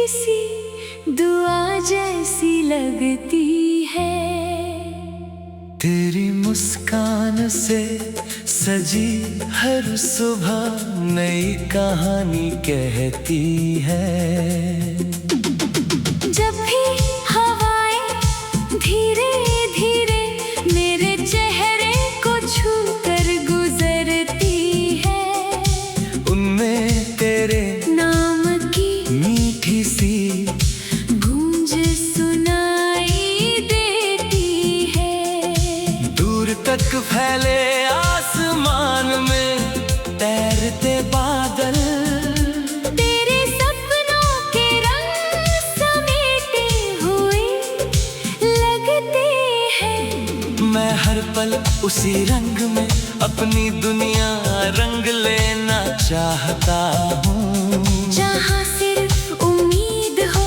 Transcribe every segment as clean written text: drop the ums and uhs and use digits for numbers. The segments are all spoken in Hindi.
सी दुआ जैसी लगती है। तेरी मुस्कान से सजी हर सुबह नई कहानी कहती है। जब भी हवाएं धीरे धीरे मेरे चेहरे को छू कर गुजरती है, उनमें तेरे नाम की मीठी सी गूंज सुनाई देती है। दूर तक फैले आसमान में तैरते बादल, तेरे सपनों के रंग समेटे हुए लगते हैं। मैं हर पल उसी रंग में अपनी दुनिया रंग लेना चाहता हूँ। जहाँ सिर्फ उम्मीद हो,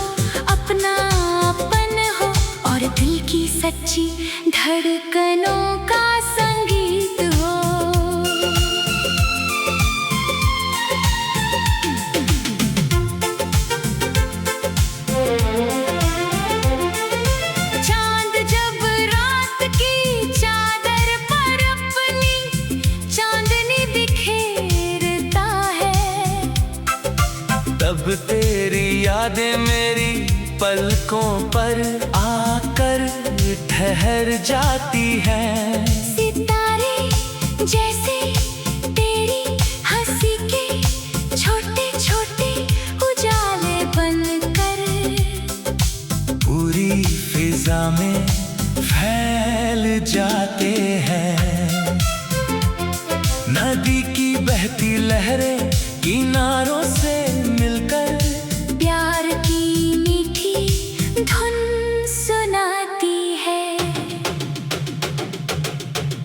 अपनापन हो और दिल की सच्ची धड़कनों का संगीत हो। चांद जब रात की चादर पर अपनी चांदनी बिखेरता है, तब तेरी यादें मेरी पलकों पर आकर ठहर जाती है। सितारे जैसे तेरी हंसी के छोटे छोटे उजाले बनकर पूरी फिजा में फैल जाते हैं। नदी की बहती लहरें किनारों से मिलकर प्यार की मीठी धुन सुनाती है।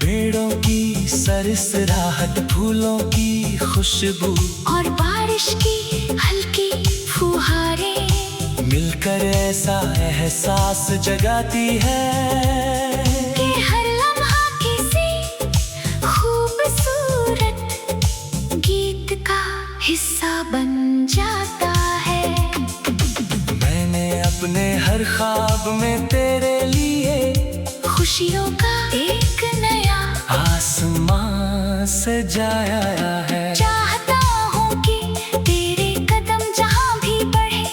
पेड़ों की सरसराहट, फूलों की खुशबू और बारिश की हल्की फुहारें मिलकर ऐसा एहसास जगाती है कि हर लम्हा किसी खूबसूरत गीत का हिस्सा बन जाता है। मैंने अपने हर ख्वाब में तेरे लिए खुशियों का एक नया आसमां सजाया है। चाहता हूँ कि तेरे कदम जहाँ भी बढ़े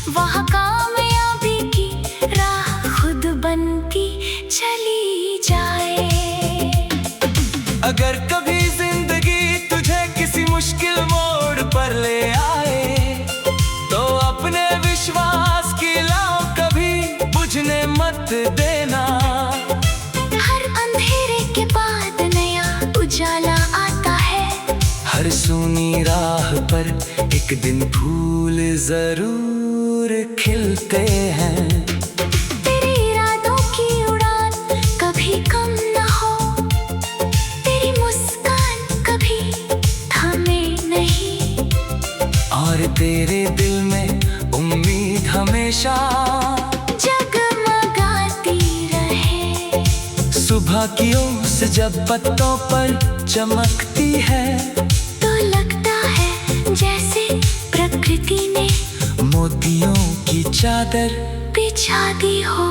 वहाँ कामयाबी की राह खुद बनती चली जाए। अगर कभी जिंदगी तुझे किसी मुश्किल मोड़ पर ले आए, तो अपने विश्वास की लौ कभी बुझने मत देना। हर अंधेरे के बाद नया उजाला आता है। हर सूनी राह पर एक दिन फूल जरूर खिलते हैं। तेरे इरादों की उड़ान कभी कम न हो, तेरी मुस्कान कभी थमे नहीं और तेरे दिल में उम्मीद हमेशा जगमगाती रहे। सुबह की ओस जब पत्तों पर चमकती है, तो लगता है जैसे प्रकृति ने मोतियों की चादर बिछा दी हो।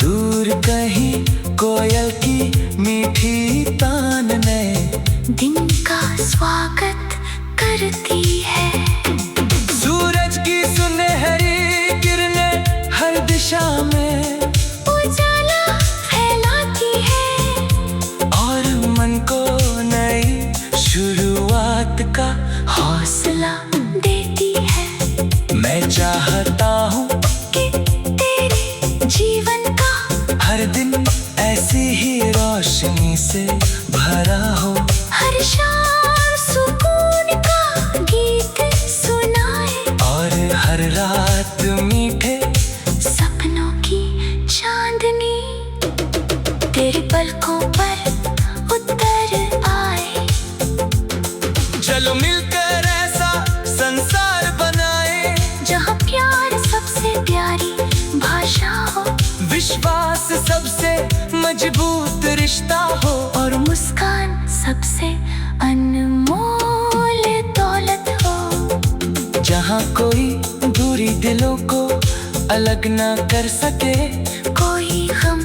दूर कहीं कोयल की मीठी तान नए दिन का स्वागत करती है। सूरज की सुनहरी किरणें हर दिशा में उजाला फैलाती है और मन को नई शुरुआत का हौसला देती है। मैं चाहता हूँ कि तेरे जीवन का हर दिन ऐसी ही रोशनी से भरा हो। हर शाम सुकून का गीत सुनाए और हर रात मीठे सपनों की चांदनी तेरे पलकों पर उतर आए। चलो मिलकर ऐसा संसार बनाए, जहाँ प्यार सबसे प्यारी भाषा हो, विश्वास सबसे मजबूत रिश्ता हो और मुस्कान सबसे अनमोल दौलत हो। जहाँ कोई अलग ना कर सके। कोई गम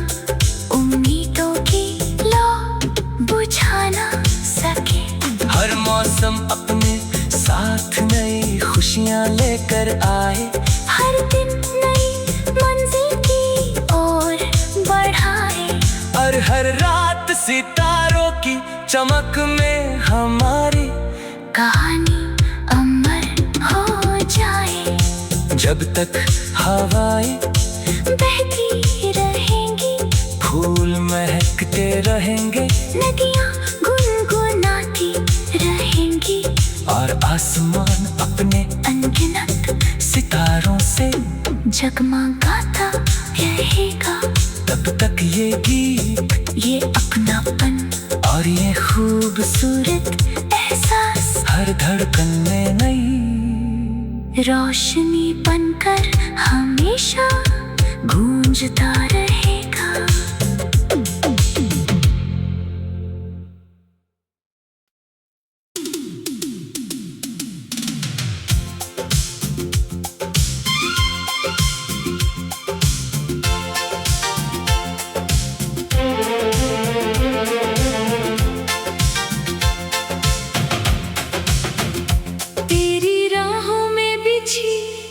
उम्मीदों की लो बुझा ना सके। हर मौसम अपने साथ नई खुशियाँ लेकर आए। हर दिन नई मंजिल की ओर बढ़ाए। और हर रात सितारों की चमक में हमारी कहानी अमर हो जाए। जब तक हवाएं बहती रहेंगी, फूल महकते रहेंगे, नदियाँ गुनगुनाती रहेंगी, और आसमान अपने अनगिनत सितारों से जगमगाता रहेगा। तब तक ये गीत, ये अपनापन और ये खूबसूरत एहसास हर धड़कन में नई रोशनी बनकर हमेशा गूंजता रहेगा।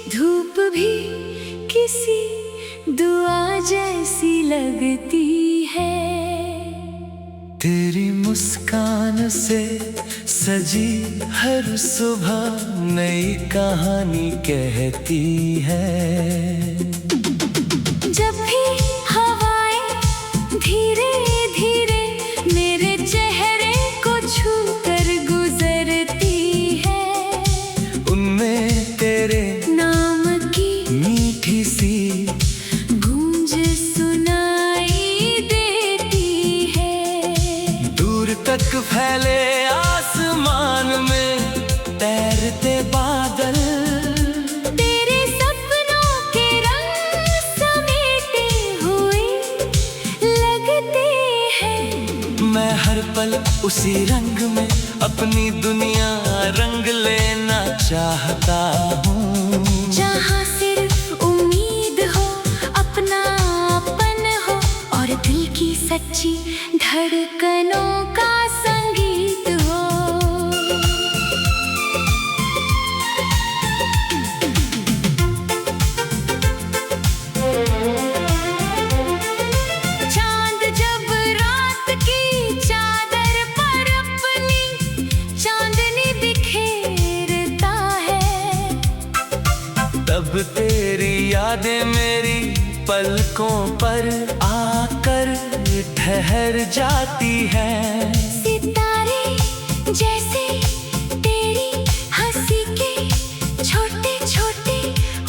धूप भी किसी दुआ जैसी लगती है। तेरी मुस्कान से सजी हर सुबह नई कहानी कहती है। जब भी हवाएं धीरे धीरे मेरे चेहरे को छू कर गुजरती है, उनमें तेरे मीठी सी गूंज सुनाई देती है। दूर तक फैले आसमान में तैरते बादल, तेरे सपनों के रंग समेटे हुए लगते हैं। मैं हर पल उसी रंग में अपनी दुनिया रंग लेना चाहता हूँ। जहाँ सिर्फ उम्मीद हो, अपनापन हो, और दिल की सच्ची धड़कनों का संगीत हो। चांद जब रात की चादर पर अपनी चांदनी बिखेरता है, तब तेरी यादें मेरी पलकों पर आकर ठहर जाती है। सितारे जैसे तेरी हंसी के छोटे छोटे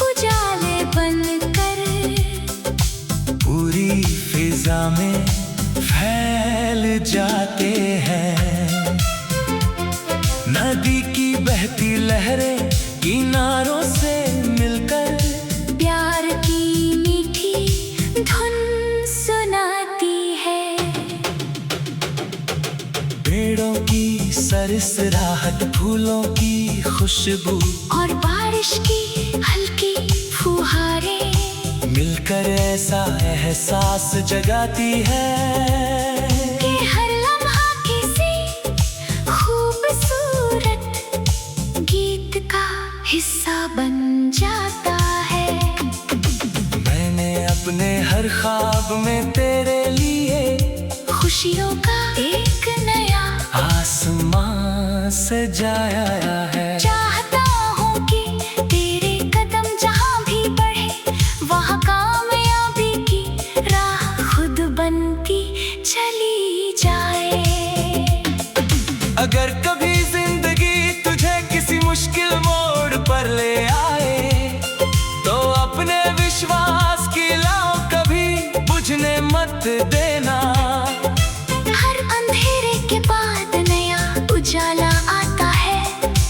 उजाले बनकर पूरी फिजा में फैल जाते हैं। नदी की बहती लहरें किनारों से मिलकर प्यार की मीठी धुन सुनाती है। पेड़ों की सरसराहट, फूलों की खुशबू, और बारिश की हल्की फुहारें मिलकर ऐसा एहसास जगाती है कि हर लम्हा किसी खूबसूरत गीत का हिस्सा बन जाता है। मैंने अपने हर ख्वाब में तेरे लिए खुशियों का एक नया आसमां सजाया है। चाहता हूँ कि तेरे कदम जहाँ भी बढ़े, वहाँ कामयाबी की राह खुद बनती चली जाए। अगर कभी जिंदगी तुझे किसी मुश्किल मोड़ पर ले आए, तो अपने विश्वास की लौ कभी बुझने मत देना। हर अंधेरे के बाद नया उजाला आता है।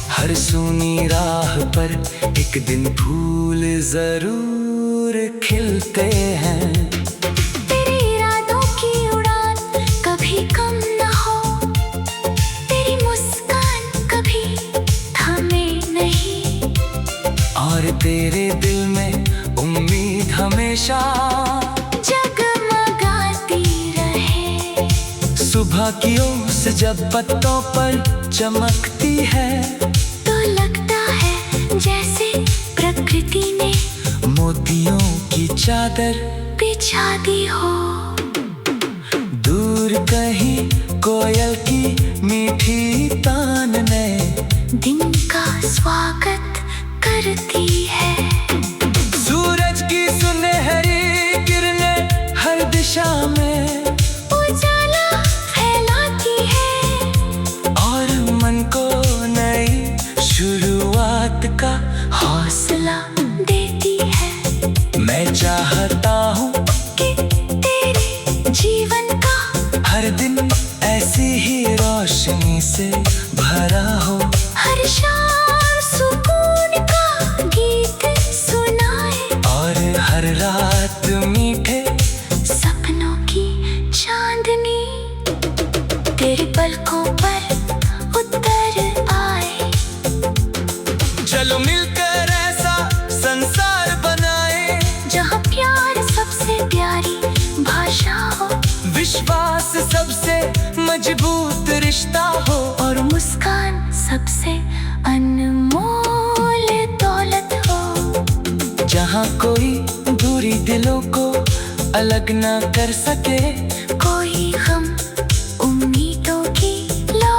हर सूनी राह पर एक दिन फूल जरूर खिलते हैं। तेरे इरादों की उड़ान कभी कम न हो, तेरी मुस्कान कभी थमे नहीं, और तेरे दिल में उम्मीद पंखियों से जब पत्तों पर चमकती है तो लगता है जैसे प्रकृति ने मोतियों की चादर बिछा दी हो। दूर कहीं कोयल की मीठी तान ने दिन का स्वागत करती है। सूरज की सुनहरी किरणें हर दिशा में उजाला फैलाती है और मन को नई शुरुआत का हौसला देती है। मैं चाहता हूँ कि तेरे जीवन का हर दिन ऐसी ही रोशनी से भरा हो। हर शाम सुकून का गीत सुनाए और हर रात मीठे सपनों की चांदनी तेरे पलकों पर उतर आए। चलो मिलकर ऐसा संसार बनाए जहाँ प्यार सबसे प्यारी भाषा हो, विश्वास सबसे मजबूत रिश्ता हो और मुस्कान सबसे अनमोल दौलत हो। जहाँ कोई दूरी दिलों को अलग ना कर सके, कोई गम उम्मीदों की लो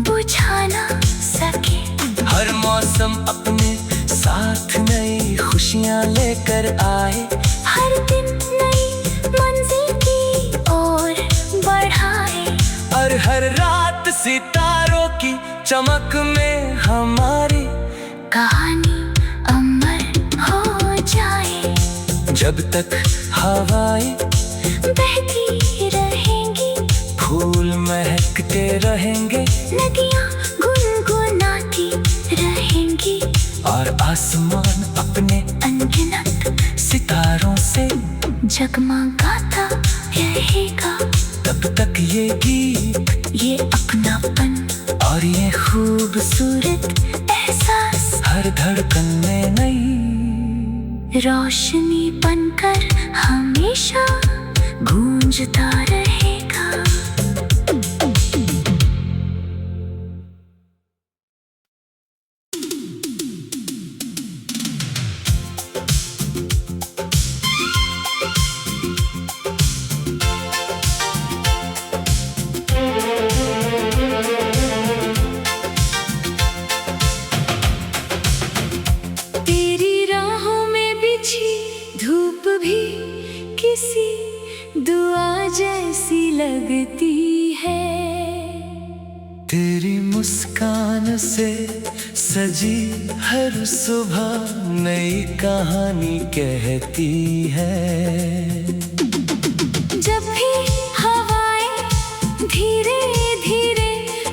बुझा ना सके। हर मौसम अपने साथ नई खुशियाँ लेकर आए। हर दिन नई मंजिल की ओर बढ़ाए और हर रात सितारों की चमक में हमारी कहानी अमर हो जाए। जब तक हवाएं बहती रहेंगी, फूल महकते रहेंगे नदियाँ गुनगुनाती रहेंगी और आसमान अपने अनगिनत सितारों से जगमगाता रहेगा। तब तक ये गीत, ये अपनापन और ये खूबसूरत एहसास हर धड़कन में नई रोशनी बनकर हमेशा गूंजता रहेगा। तेरी राहों में बिछी धूप भी किसी दुआ जैसी लगती है। तेरी मुस्कान से सजी हर सुबह नई कहानी कहती है। जब भी हवाएं धीरे धीरे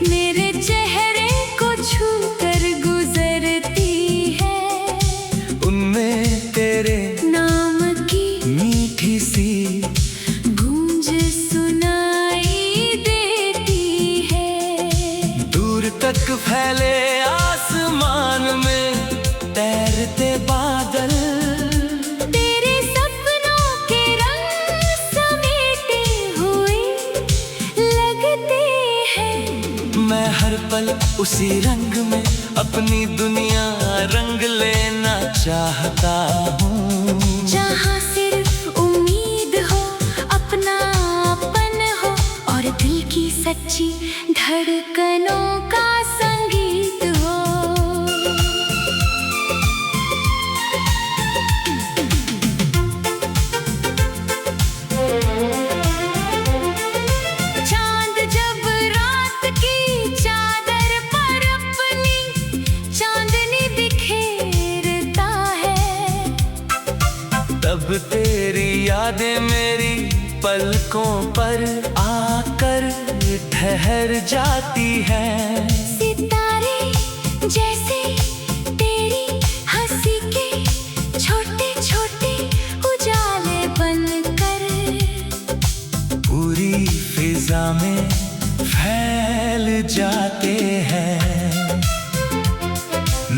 मेरे चेहरे को छू कर गुजरती है, उनमें तेरे नाम की मीठी सी गूंज सुनाई देती है। दूर तक फैले आसमान में तैरते बादल तेरे सपनों के रंग समेटे हुए लगते हैं। मैं हर पल उसी रंग में अपनी दुनिया रंग लेना चाहता हूँ। जहाँ सिर्फ उम्मीद हो, अपनापन हो और दिल की सच्ची धड़कनों का संगीत हो। चांद जब रात की चादर पर अपनी चांदनी बिखेरता है, तब तेरी यादें मेरी पलकों पर आकर ठहर जाती है। सितारे जैसे तेरी हंसी के छोटे छोटे उजाले बनकर पूरी फिजा में फैल जाते हैं।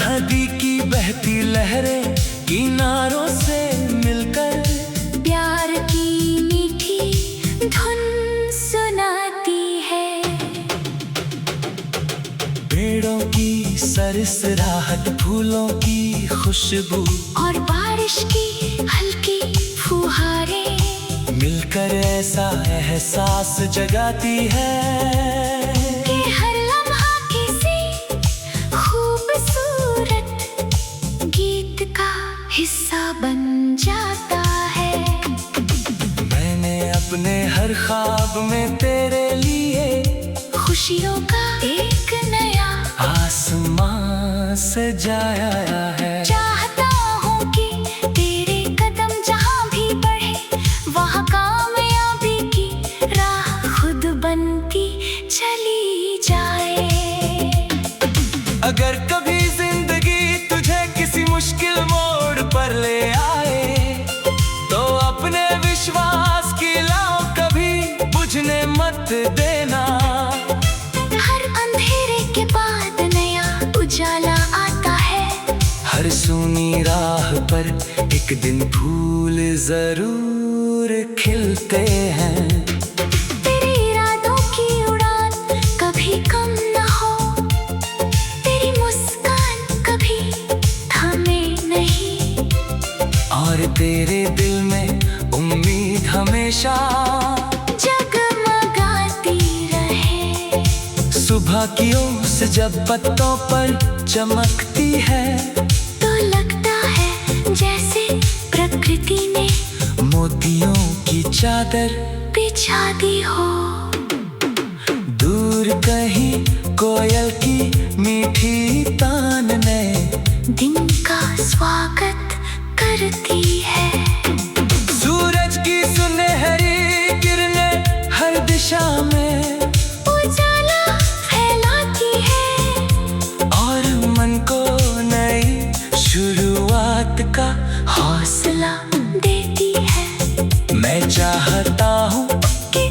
नदी की बहती लहरें किनारों से मिलकर प्यार की मीठी धुन सुनाती है। सरसराहट, फूलों की खुशबू और बारिश की हल्की फुहारें मिलकर ऐसा एहसास जगाती है कि हर लम्हा किसी खूबसूरत गीत का हिस्सा बन जाता है। मैंने अपने हर ख्वाब में तेरे लिए खुशियों का एक नया आसमां सजाया है। चाहता हूँ कि तेरे कदम जहाँ भी बढ़े वहाँ कामयाबी की राह खुद बनती चली जाए। अगर कभी जिंदगी तुझे किसी मुश्किल मोड़ पर ले आए तो अपने विश्वास की लौ कभी बुझने मत देना। हर अंधेरे के बाद नया उजाला आता है। हर सूनी राह पर एक दिन फूल जरूर खिलते हैं। तेरे इरादों की उड़ान कभी कम न हो, तेरी मुस्कान कभी थमे नहीं और तेरे दिल में उम्मीद हमेशा जगमगाती रहे। सुबह की ओस जब पत्तों पर चमकती है तो लगता है जैसे प्रकृति ने मोतियों की चादर बिछा दी हो। दूर कहीं कोयल की मीठी तान ने दिन का स्वागत करती है। सूरज की सुनहरी किरणें हर दिशा में उजाला फैलाती है और मन को नई शुरुआत का हौसला देती है। मैं चाहता हूँ कि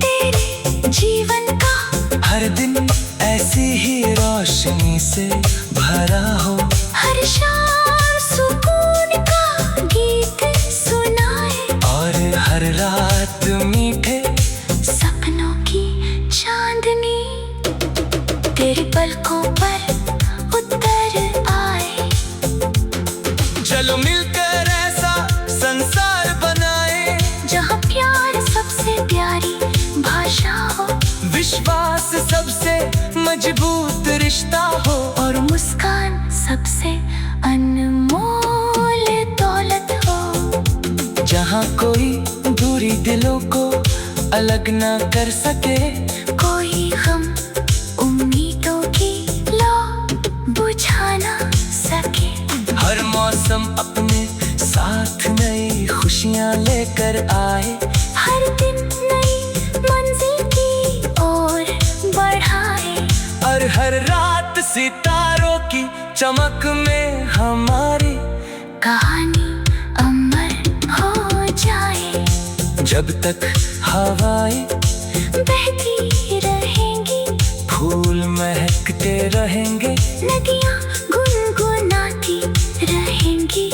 तेरे जीवन का हर दिन ऐसी ही रोशनी से भरा हो। हर शाम सुकून का गीत सुनाए और हर रात मीठे सपनों की चांदनी तेरे पलकों पर उतर आए। चलो मिलकर ऐसा संसार बनाए जहाँ प्यार सबसे प्यारी भाषा हो, विश्वास सबसे मजबूत रिश्ता हो और मुस्कान सबसे अनमोल दौलत हो। जहाँ कोई दूरी दिलों को अलग ना कर सके, कोई गम उम्मीदों की लौ बुझा ना सके। हर मौसम अपने साथ नई खुशियाँ लेकर आए। हर दिन नई मंजिल की ओर बढ़ाए और हर रात सितारों की चमक में हमारी कहानी अमर हो जाए। जब तक हवाएं बहती रहेंगी, फूल महकते रहेंगे नदियाँ गुनगुनाती रहेंगी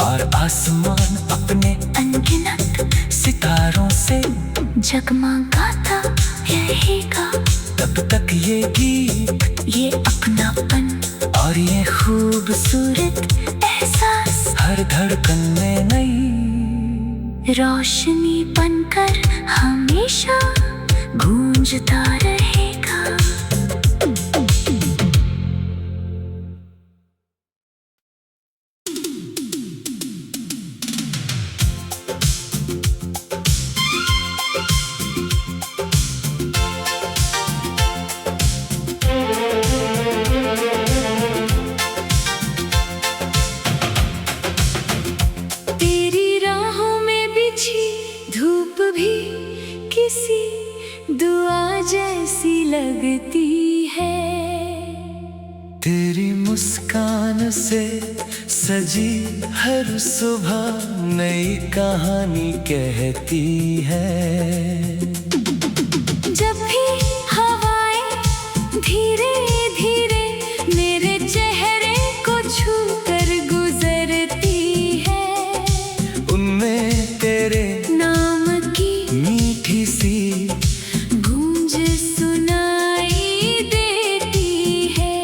और आसमान अपने अनगिनत सितारों से जगमगाता रहेगा। तब तक ये गीत, ये अपनापन और ये खूबसूरत एहसास हर धड़कन में नई रोशनी बनकर हमेशा गूंजता रहेगा। तेरी राहों में बिछी धूप भी किसी दुआ जैसी लगती है। तेरी मुस्कान से सजी हर सुबह नई कहानी कहती है। जब भी हवाएं धीरे धीरे मेरे चेहरे को छू कर गुजरती है, उनमें तेरे नाम की मीठी सी गूंज सुनाई देती है।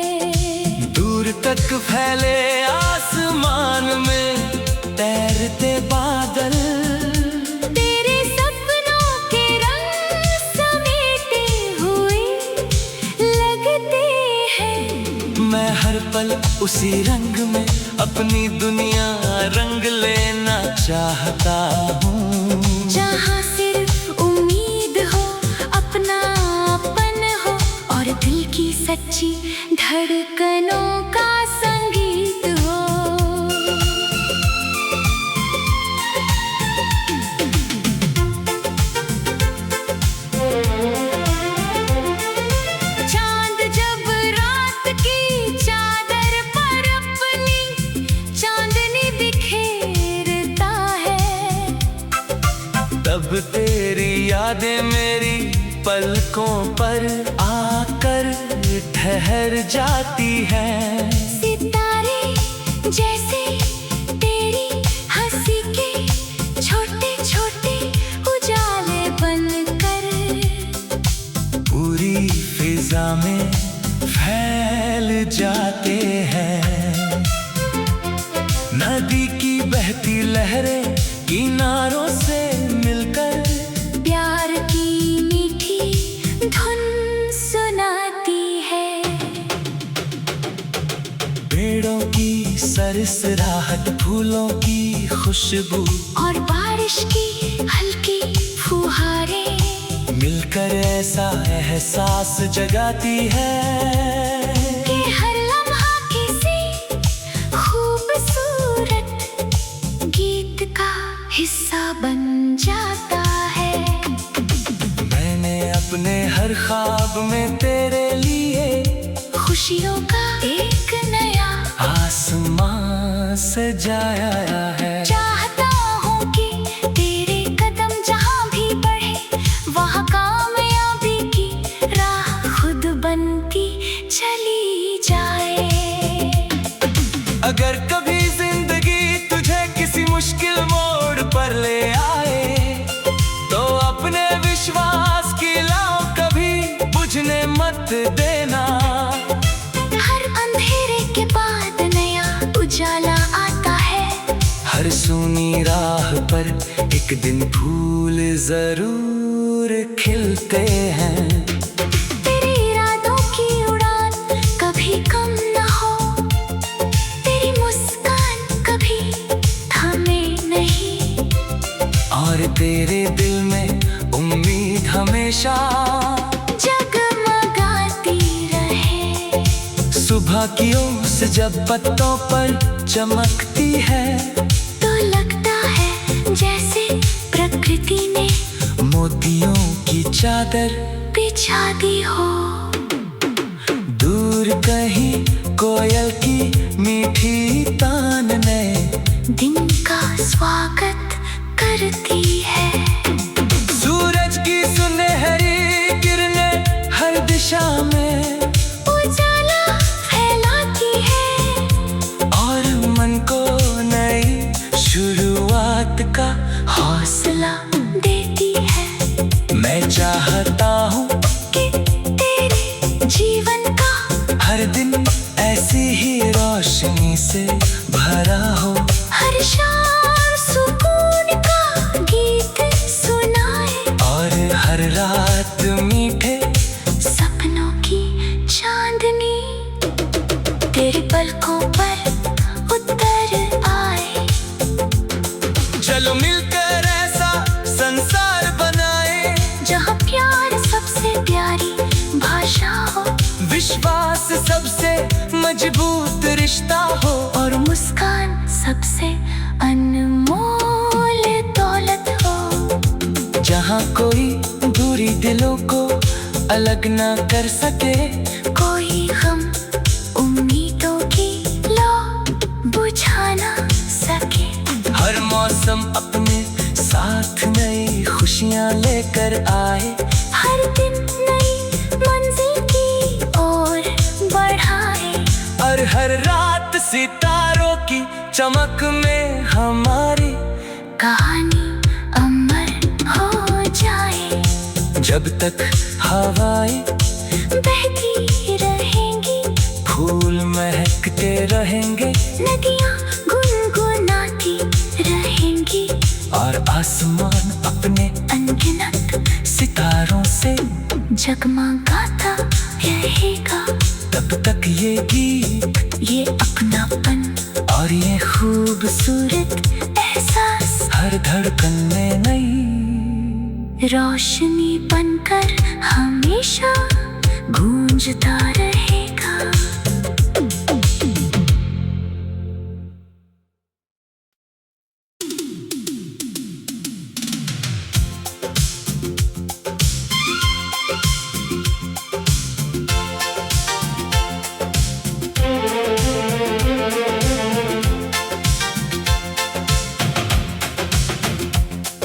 हर पल उसी रंग में अपनी दुनिया रंग लेना चाहता हूँ। जहाँ सिर्फ उम्मीद हो, अपनापन हो और दिल की सच्ची धड़कनों का संगीत हो। चांद जब रात की चादर पर अपनी चांदनी बिखेरता है, तब तेरी यादें मेरी पलकों पर आकर ठहर जाती है। सितारे जैसे तेरी हंसी के छोटे छोटे उजाले बनकर पूरी फिजा में फैल जाते हैं। नदी की बहती लहरें किनारों से मिलकर प्यार की मीठी धुन सुनाती है। पेड़ों की सरसराहट, फूलों की खुशबू और बारिश की हल्की फुहारें मिलकर ऐसा एहसास जगाती है कि हर लम्हा किसी खूबसूरत गीत का हिस्सा बन जाता है। मैंने अपने हर ख्वाब में तेरे लिए खुशियों का एक नया आसमां सजाया है। चाहता हूँ कि तेरे कदम जहाँ भी बढ़े, वहाँ कामयाबी की राह खुद बनती चली जाए। अगर कभी जिंदगी तुझे किसी मुश्किल मोड़ पर ले आए, तो अपने विश्वास की लौ कभी बुझने मत देना। हर अंधेरे के बाद नया उजाला आता है। हर सूनी राह पर एक दिन फूल जरूर खिलते हैं। तेरे इरादों की उड़ान कभी कम न हो, तेरी मुस्कान कभी थमे नहीं और तेरे दिल में उम्मीद हमेशा जगमगाती रहे। सुबह की ओस जब पत्तों पर चमकती है, तो लगता है जैसे प्रकृति ने मोतियों की चादर बिछा दी हो। दूर कहीं कोयल की मीठी तान ने दिन का स्वागत करती है। सूरज की सुनहरी किरणें हर दिशा में उजाला फैलाती है और मन को नई शुरुआत का हौसला देती है। मैं चाहता हूँ कि तेरे जीवन का हर दिन ऐसी ही रोशनी से भरा हो। हर शाम सुकून का गीत सुनाए और हर रात मीठे सपनों की चांदनी तेरे पलकों पर उतर आए। चलो मिलकर ऐसा संसार बनाए, जहाँ प्यार सबसे प्यारी भाषा हो, विश्वास सबसे मजबूत रिश्ता हो और मुस्कान सबसे अनमोल दौलत हो। जहाँ कोई दूरी दिलों को अलग ना कर सके, कोई गम उम्मीदों की लौ बुझा ना सके। हर मौसम अपने साथ नई खुशियाँ लेकर आए। हर दिन नई मंजिल की ओर बढ़ाए और हर रात सितारों की चमक में हमारी कहानी अमर हो जाए। जब तक हवाएं बहती रहेंगी, फूल महकते रहेंगे, नदियाँ गुनगुनाती रहेंगी और आसमान अपने अनगिनत सितारों से जगमगाता रहेगा। तब तक ये गीत, ये अपनापन और ये खूबसूरत एहसास हर धड़कन में नई रोशनी बनकर हमेशा गूंजता रहेगा।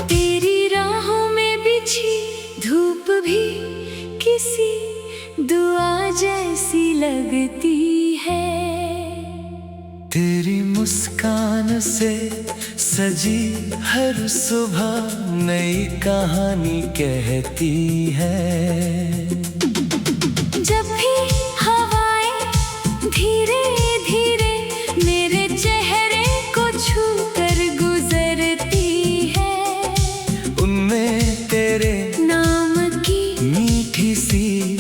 तेरी राहों में बिछी धूप भी किसी दुआ जैसी लगती है। तेरी मुस्कान से सजी हर सुबह नई कहानी कहती है। जब भी हवाएं धीरे धीरे मेरे चेहरे को छू कर गुजरती है, उनमें तेरे नाम की मीठी सी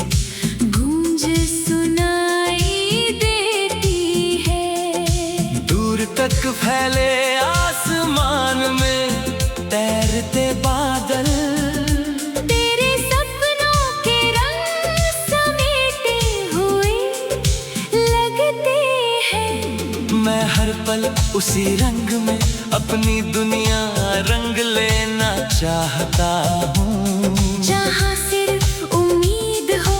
गूंज सुनाई देती है। दूर तक फैले आसमान में तैरते बादल, तेरे सपनों के रंग समेटे हुए लगते हैं। मैं हर पल उसी रंग में अपनी दुनिया रंग लेना चाहता हूँ। जहाँ सिर्फ उम्मीद हो,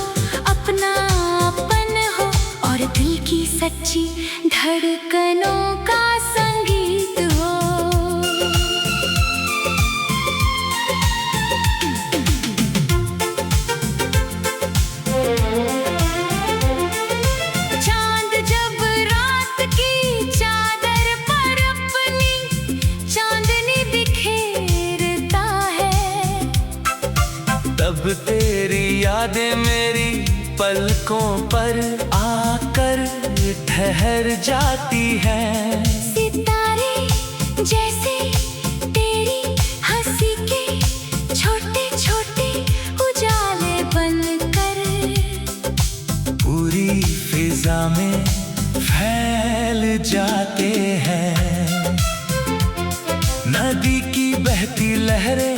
अपनापन हो और दिल की सच्ची धड़कनों का संगीत हो। चांद जब रात की चादर पर अपनी चांदनी बिखेरता है, तब तेरी यादें मेरी पलकों पर आकर ठहर जाती है। सितारे जैसे तेरी हंसी के छोटे छोटे उजाले बनकर पूरी फिजा में फैल जाते हैं। नदी की बहती लहरें